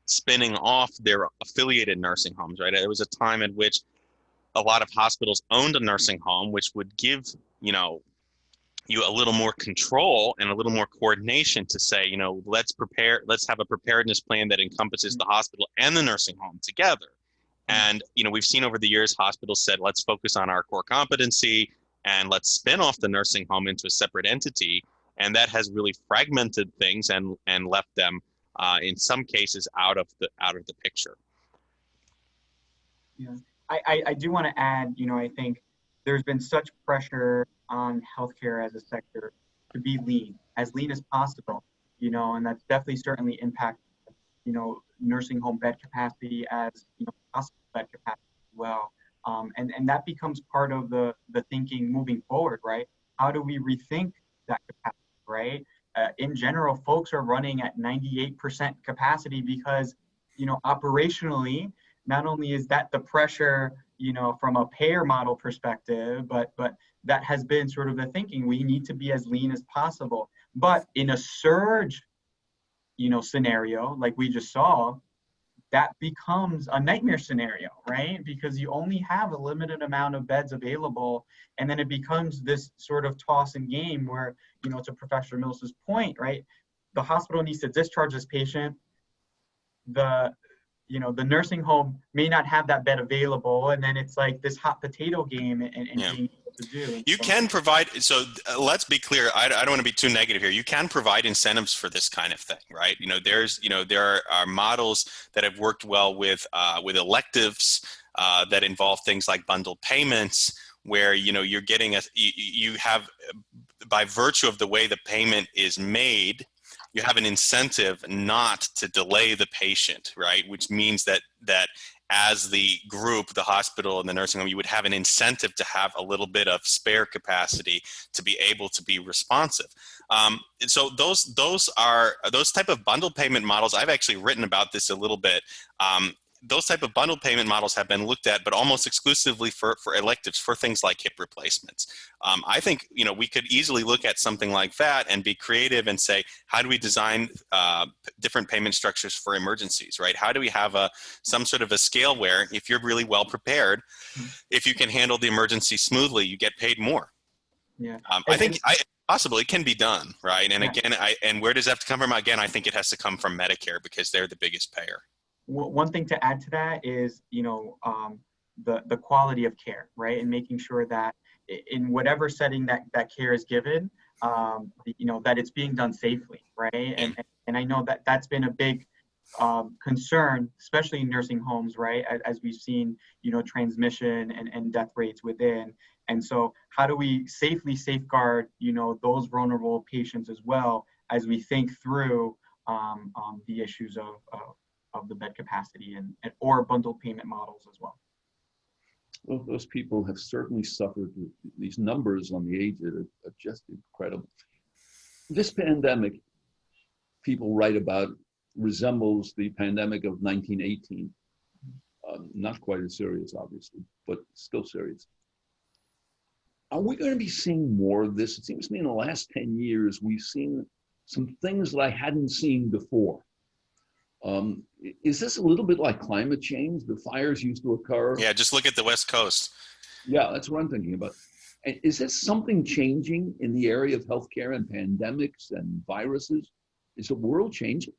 spinning off their affiliated nursing homes, right? There was a time at which a lot of hospitals owned a nursing home, which would give, you a little more control and a little more coordination to say, let's have a preparedness plan that encompasses the hospital and the nursing home together. And, we've seen over the years, hospitals said, let's focus on our core competency and let's spin off the nursing home into a separate entity. And that has really fragmented things and left them, in some cases, out of the picture. Yeah, I do want to add, I think there's been such pressure on healthcare as a sector to be as lean as possible, and that's definitely certainly impacted, nursing home bed capacity as, hospital bed capacity as well. And that becomes part of the thinking moving forward, right? How do we rethink that capacity, right? In general, folks are running at 98% capacity because, operationally, not only is that the pressure, from a payer model perspective, but that has been sort of the thinking. We need to be as lean as possible. But in a surge, scenario like we just saw, that becomes a nightmare scenario, right? Because you only have a limited amount of beds available, and then it becomes this sort of toss and game where, to Professor Mills's point, right? The hospital needs to discharge this patient. The nursing home may not have that bed available, and then it's like this hot potato game and being able to do. You can provide, so let's be clear, I don't want to be too negative here. You can provide incentives for this kind of thing, right? There are models that have worked well with electives that involve things like bundled payments, where, you're getting you have, by virtue of the way the payment is made, you have an incentive not to delay the patient, right? Which means that as the group, the hospital and the nursing home, you would have an incentive to have a little bit of spare capacity to be able to be responsive. So those type of bundle payment models, I've actually written about this a little bit. Those type of bundled payment models have been looked at, but almost exclusively for electives, for things like hip replacements. I think, we could easily look at something like that and be creative and say, how do we design different payment structures for emergencies, right? How do we have some sort of a scale where, if you're really well prepared, if you can handle the emergency smoothly, you get paid more? Yeah. I think possibly it can be done, right? And again, and where does that have to come from? Again, I think it has to come from Medicare, because they're the biggest payer. One thing to add to that is, the quality of care, right? And making sure that in whatever setting that care is given, that it's being done safely, right? And I know that that's been a big concern, especially in nursing homes, right? As we've seen, transmission and death rates within. And so how do we safely safeguard, those vulnerable patients as well, as we think through the issues of the bed capacity or bundled payment models as well. Well, those people have certainly suffered. These numbers on the aged are just incredible. This pandemic, people write about, resembles the pandemic of 1918. Not quite as serious, obviously, but still serious. Are we going to be seeing more of this? It seems to me in the last 10 years, we've seen some things that I hadn't seen before. Is this a little bit like climate change? The fires used to occur. Yeah, just look at the West Coast. Yeah, that's what I'm thinking about. And is this something changing in the area of healthcare and pandemics and viruses? Is the world changing?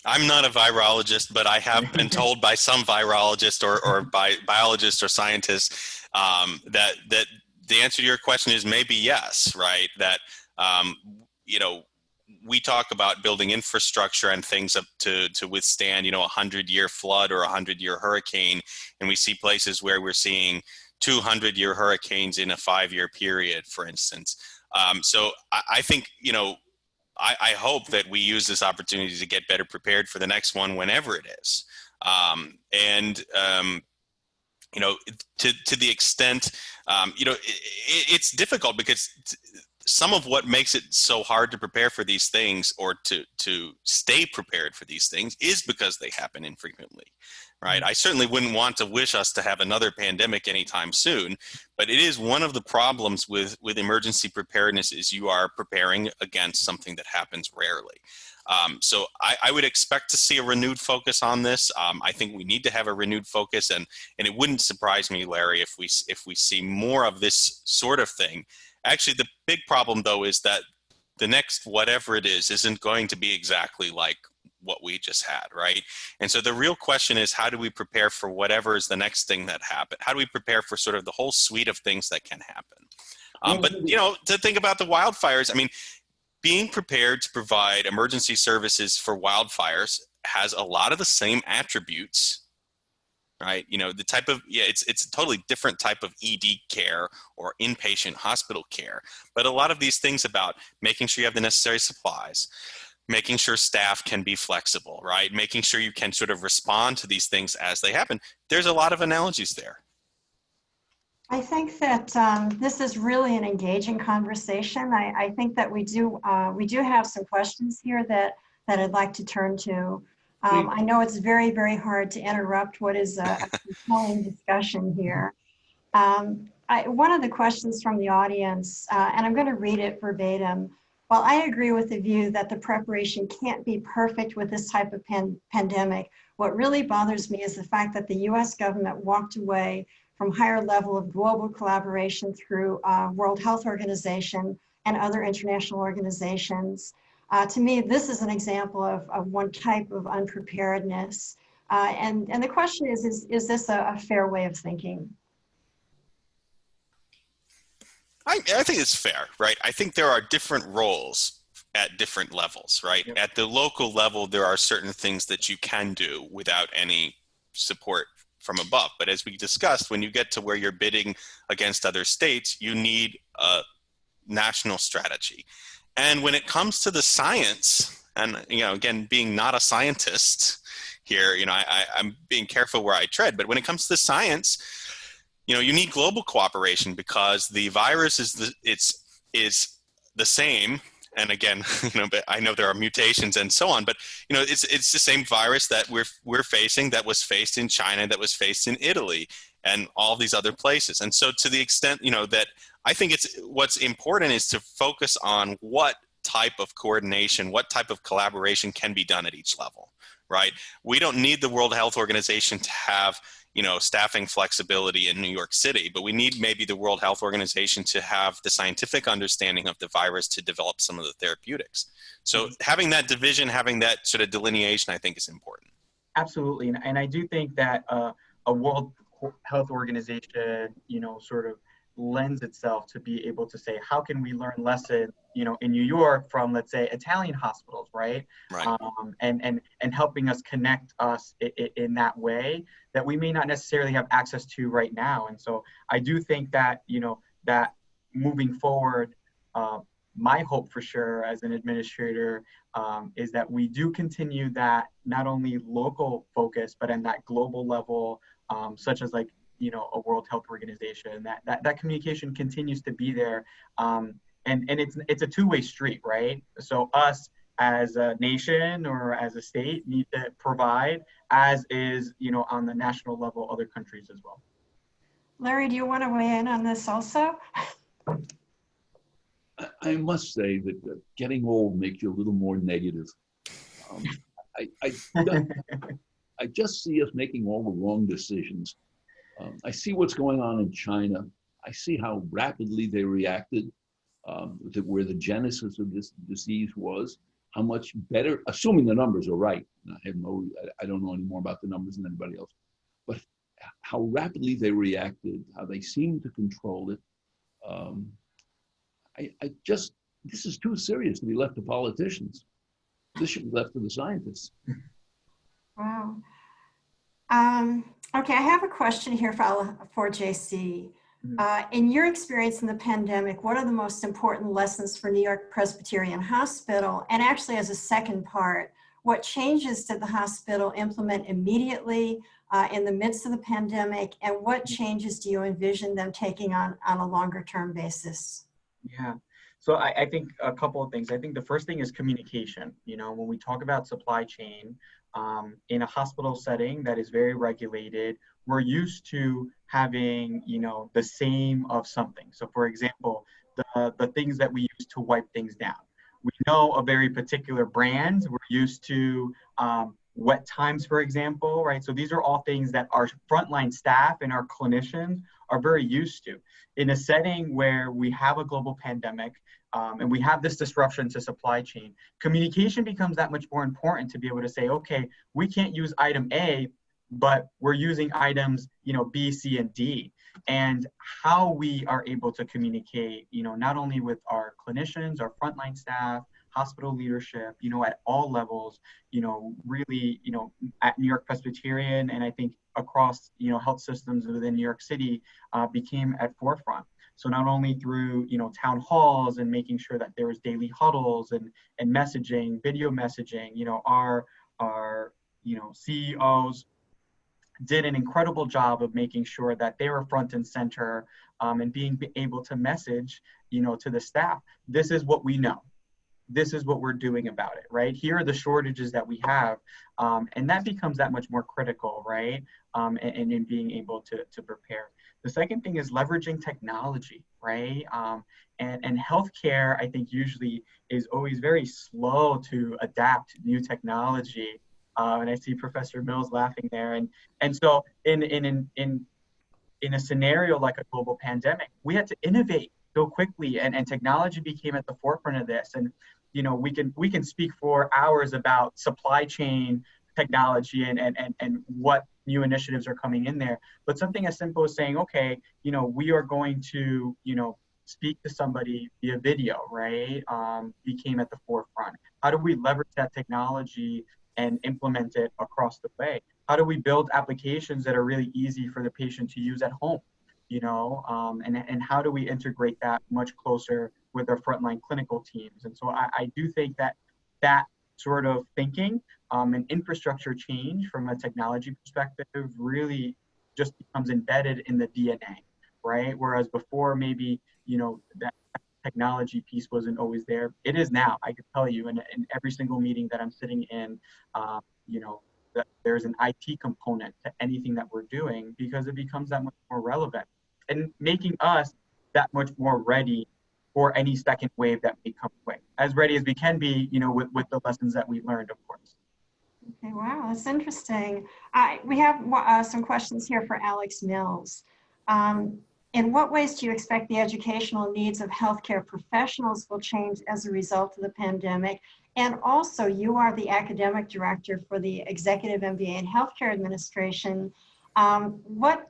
I'm not a virologist, but I have been told by some virologists or by biologists or scientists that the answer to your question is maybe yes, right? That, we talk about building infrastructure and things up to withstand, a 100-year flood or a 100-year hurricane. And we see places where we're seeing 200-year hurricanes in a 5-year period, for instance. So I think, I hope that we use this opportunity to get better prepared for the next one, whenever it is. To the extent, it's difficult because some of what makes it so hard to prepare for these things or to stay prepared for these things is because they happen infrequently. right? I certainly wouldn't want to wish us to have another pandemic anytime soon, but it is one of the problems with emergency preparedness is you are preparing against something that happens rarely. So I would expect to see a renewed focus on this. I think we need to have a renewed focus, and it wouldn't surprise me, Larry, if we see more of this sort of thing. Actually, the big problem, though, is that the next whatever it is isn't going to be exactly like what we just had, right? And so the real question is, how do we prepare for whatever is the next thing that happened? How do we prepare for sort of the whole suite of things that can happen? But, you know, to think about the wildfires, I mean, being prepared to provide emergency services for wildfires has a lot of the same attributes, right? You know, the type of, it's a totally different type of ED care or inpatient hospital care. But a lot of these things about making sure you have the necessary supplies, making sure staff can be flexible, right? Making sure you can sort of respond to these things as they happen. There's a lot of analogies there. I think that this is really an engaging conversation. I think that we do have some questions here that I'd like to turn to. I know it's very, very hard to interrupt what is a compelling discussion here. One of the questions from the audience, and I'm going to read it verbatim. While I agree with the view that the preparation can't be perfect with this type of pandemic, what really bothers me is the fact that the US government walked away from higher level of global collaboration through World Health Organization and other international organizations. To me, this is an example of one type of unpreparedness. And the question is this a fair way of thinking? I think it's fair, right? I think there are different roles at different levels, right? Yep. At the local level, there are certain things that you can do without any support from above. But as we discussed, when you get to where you're bidding against other states, you need a national strategy. And when it comes to the science, and, you know, again, being not a scientist here, you know, I'm being careful where I tread, but when it comes to the science, you know, you need global cooperation because the virus is the same. And again, you know, but I know there are mutations and so on, but you know, it's the same virus that we're facing, that was faced in China, that was faced in Italy, and all these other places. And so, to the extent, you know, that I think what's important is to focus on what type of coordination, what type of collaboration can be done at each level, right? We don't need the World Health Organization to have, you know, staffing flexibility in New York City, but we need maybe the World Health Organization to have the scientific understanding of the virus to develop some of the therapeutics. So having that division, having that sort of delineation, I think is important. Absolutely, and I do think that a World Health Organization, you know, sort of lends itself to be able to say, how can we learn lessons, you know, in New York from, let's say, Italian hospitals, right? Right. And helping us connect us in that way that we may not necessarily have access to right now. And so I do think that, you know, that moving forward, my hope for sure as an administrator is that we do continue that not only local focus, but in that global level, such as like, you know, a World Health Organization, that communication continues to be there. And it's a two-way street, right? So us as a nation or as a state need to provide, as is, you know, on the national level, other countries as well. Larry, do you want to weigh in on this also? I must say that getting old makes you a little more negative. I just see us making all the wrong decisions. I see what's going on in China. I see how rapidly they reacted to where the genesis of this disease was, how much better, assuming the numbers are right. I don't know any more about the numbers than anybody else, but how rapidly they reacted, how they seemed to control it. This is too serious to be left to politicians. This should be left to the scientists. Wow. Okay, I have a question here for JC. In your experience in the pandemic, what are the most important lessons for New-York-Presbyterian Hospital? And actually, as a second part, what changes did the hospital implement immediately in the midst of the pandemic? And what changes do you envision them taking on a longer term basis? Yeah. So I think a couple of things. I think the first thing is communication. You know, when we talk about supply chain, In a hospital setting that is very regulated, we're used to having, the same of something. So for example, the things that we use to wipe things down. We know a very particular brand. We're used to wet times, for example, right? So these are all things that our frontline staff and our clinicians are very used to. In a setting where we have a global pandemic and we have this disruption to supply chain, communication becomes that much more important to be able to say, okay, we can't use item A, but we're using items, B, C, and D. And how we are able to communicate, not only with our clinicians, our frontline staff, hospital leadership, at all levels, really, at New York-Presbyterian, and I think across, health systems within New York City, became at forefront. So not only through, town halls and making sure that there was daily huddles and messaging, video messaging, our CEOs did an incredible job of making sure that they were front and center and being able to message, to the staff, this is what we know. This is what we're doing about it, right? Here are the shortages that we have. And that becomes that much more critical, right? And in being able to prepare. The second thing is leveraging technology, right? And healthcare, I think, usually is always very slow to adapt new technology. And I see Professor Mills laughing there. And so in a scenario like a global pandemic, we had to innovate so quickly, and technology became at the forefront of this. And we can speak for hours about supply chain technology and what new initiatives are coming in there. But something as simple as saying, okay, we are going to, speak to somebody via video, right? Became at the forefront. How do we leverage that technology and implement it across the way? How do we build applications that are really easy for the patient to use at home? And how do we integrate that much closer with our frontline clinical teams? And so I do think that sort of thinking and infrastructure change from a technology perspective really just becomes embedded in the DNA, right? Whereas before, maybe, that technology piece wasn't always there. It is now. I can tell you in every single meeting that I'm sitting in, that there's an IT component to anything that we're doing because it becomes that much more relevant and making us that much more ready for any second wave that may come away. As ready as we can be, with the lessons that we learned, of course. Okay, wow, that's interesting. We have some questions here for Alex Mills. In what ways do you expect the educational needs of healthcare professionals will change as a result of the pandemic? And also, you are the academic director for the Executive MBA in Healthcare Administration. What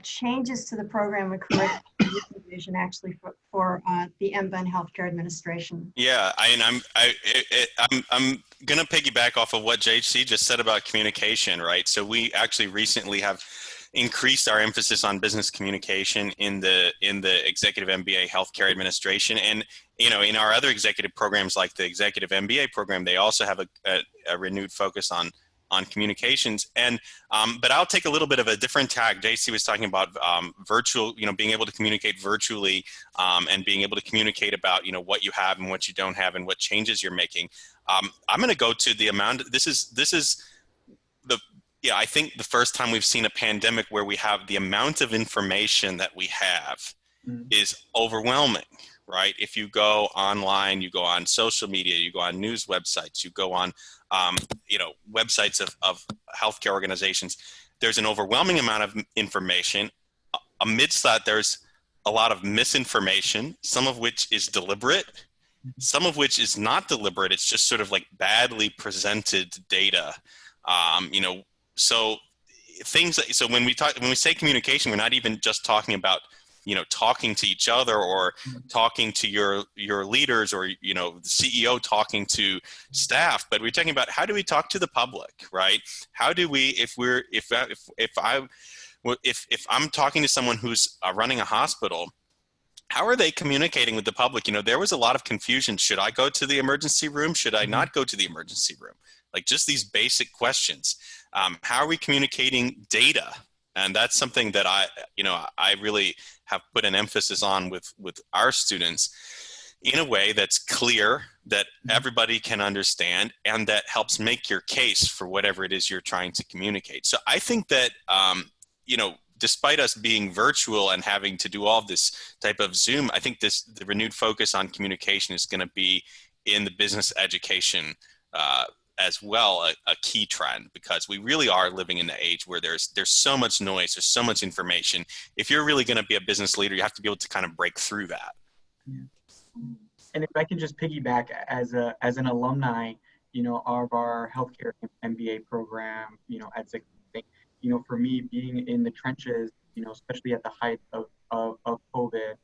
changes to the program and curriculum vision actually for the MBA in Healthcare Administration? Yeah, I'm going to piggyback off of what JC just said about communication, right? So we actually recently have increased our emphasis on business communication in the Executive MBA Healthcare Administration, and in our other executive programs like the Executive MBA program, they also have a renewed focus on communications. And but I'll take a little bit of a different tack. JC was talking about virtual, being able to communicate virtually and being able to communicate about what you have and what you don't have and what changes you're making. I'm going to go to the amount. This is I think the first time we've seen a pandemic where we have the amount of information that we have is overwhelming, right? If you go online, you go on social media, you go on news websites, you go on, websites of healthcare organizations, there's an overwhelming amount of information. Amidst that, there's a lot of misinformation, some of which is deliberate, some of which is not deliberate. It's just sort of like badly presented data, So when we say communication, we're not even just talking about, talking to each other or talking to your leaders or, the CEO talking to staff, but we're talking about how do we talk to the public, right? How do we, if I'm talking to someone who's running a hospital, how are they communicating with the public? There was a lot of confusion. Should I go to the emergency room? Should I not go to the emergency room? Like just these basic questions. How are we communicating data? And that's something that I really have put an emphasis on with our students in a way that's clear, that everybody can understand and that helps make your case for whatever it is you're trying to communicate. So I think that, despite us being virtual and having to do all this type of Zoom, I think the renewed focus on communication is going to be in the business education as well, a key trend, because we really are living in the age where there's so much noise, there's so much information. If you're really going to be a business leader, you have to be able to kind of break through that. Yeah. And if I can just piggyback as an alumni, of our healthcare MBA program, at Zicklin, for me, being in the trenches, especially at the height of COVID,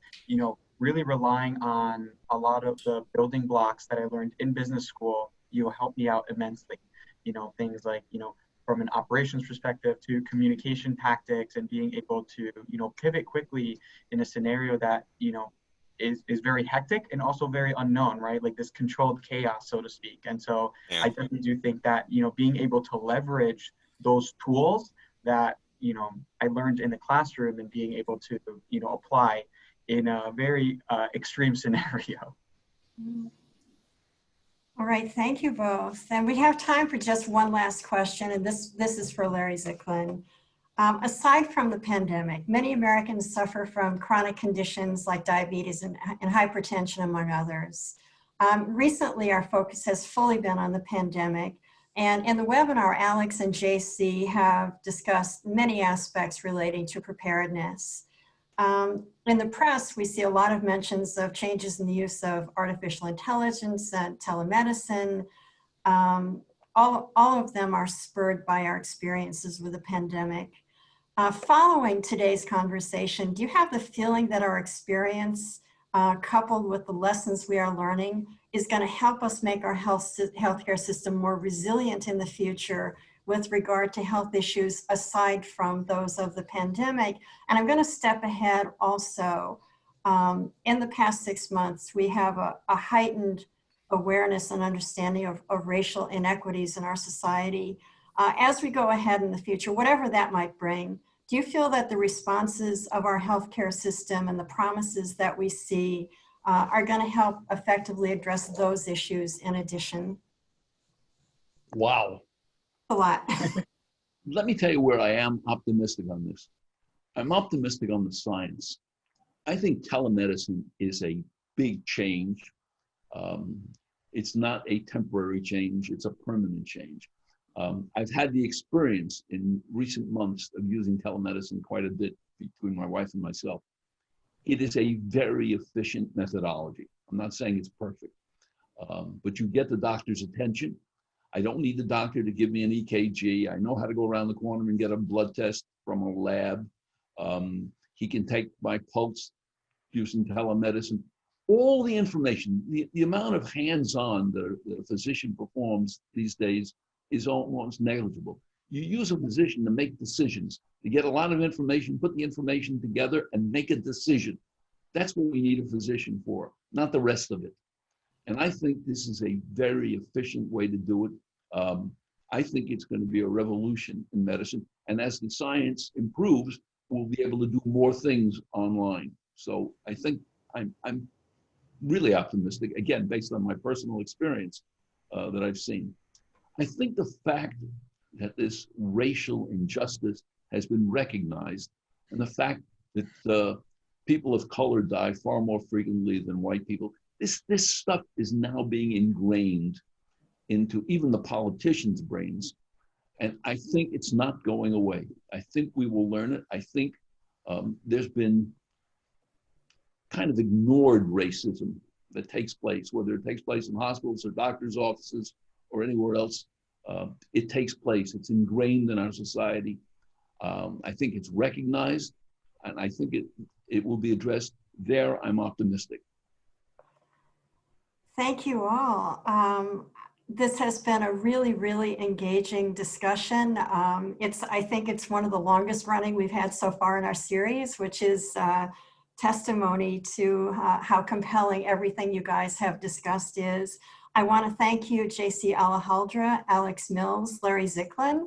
really relying on a lot of the building blocks that I learned in business school, helped me out immensely. Things like, from an operations perspective to communication tactics and being able to, pivot quickly in a scenario that, is very hectic and also very unknown, right? Like this controlled chaos, so to speak. And so Yeah. I definitely do think that, being able to leverage those tools that, I learned in the classroom and being able to, apply in a very extreme scenario. All right, thank you both. And we have time for just one last question, and this is for Larry Zicklin. Aside from the pandemic, many Americans suffer from chronic conditions like diabetes and hypertension, among others. Recently, our focus has fully been on the pandemic. And in the webinar, Alex and JC have discussed many aspects relating to preparedness. In the press, we see a lot of mentions of changes in the use of artificial intelligence and telemedicine. All of them are spurred by our experiences with the pandemic. Following today's conversation, do you have the feeling that our experience, coupled with the lessons we are learning, is going to help us make our healthcare system more resilient in the future with regard to health issues aside from those of the pandemic? And I'm going to step ahead also. In the past 6 months, we have a heightened awareness and understanding of racial inequities in our society. As we go ahead in the future, whatever that might bring, do you feel that the responses of our healthcare system and the promises that we see are going to help effectively address those issues in addition? Wow. A lot. Let me tell you where I am optimistic on this. I'm optimistic on the science. I think telemedicine is a big change. It's not a temporary change, it's a permanent change. I've had the experience in recent months of using telemedicine quite a bit between my wife and myself. It is a very efficient methodology. I'm not saying it's perfect, but you get the doctor's attention. I don't need the doctor to give me an EKG. I know how to go around the corner and get a blood test from a lab. He can take my pulse using telemedicine. All the information, the amount of hands-on the physician performs these days is almost negligible. You use a physician to make decisions, to get a lot of information, put the information together and make a decision. That's what we need a physician for, not the rest of it. And I think this is a very efficient way to do it. I think it's going to be a revolution in medicine. And as the science improves, we'll be able to do more things online. So I think I'm really optimistic, again, based on my personal experience that I've seen. I think the fact that this racial injustice has been recognized, and the fact that people of color die far more frequently than white people, this stuff is now being ingrained into even the politicians' brains. And I think it's not going away. I think we will learn it. I think there's been kind of ignored racism that takes place, whether it takes place in hospitals or doctors' offices or anywhere else. It takes place. It's ingrained in our society. I think it's recognized, and I think it will be addressed. There, I'm optimistic. Thank you all. This has been a really, really engaging discussion. I think it's one of the longest running we've had so far in our series, which is testimony to how compelling everything you guys have discussed is. I want to thank you, JC Alejaldre, Alex Mills, Larry Zicklin.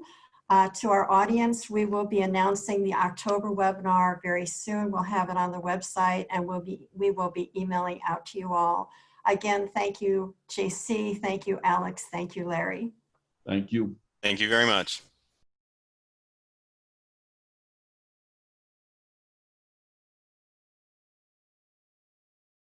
To our audience, we will be announcing the October webinar very soon. We'll have it on the website, and we will be emailing out to you all. Again, thank you, JC. Thank you, Alex. Thank you, Larry. Thank you. Thank you very much.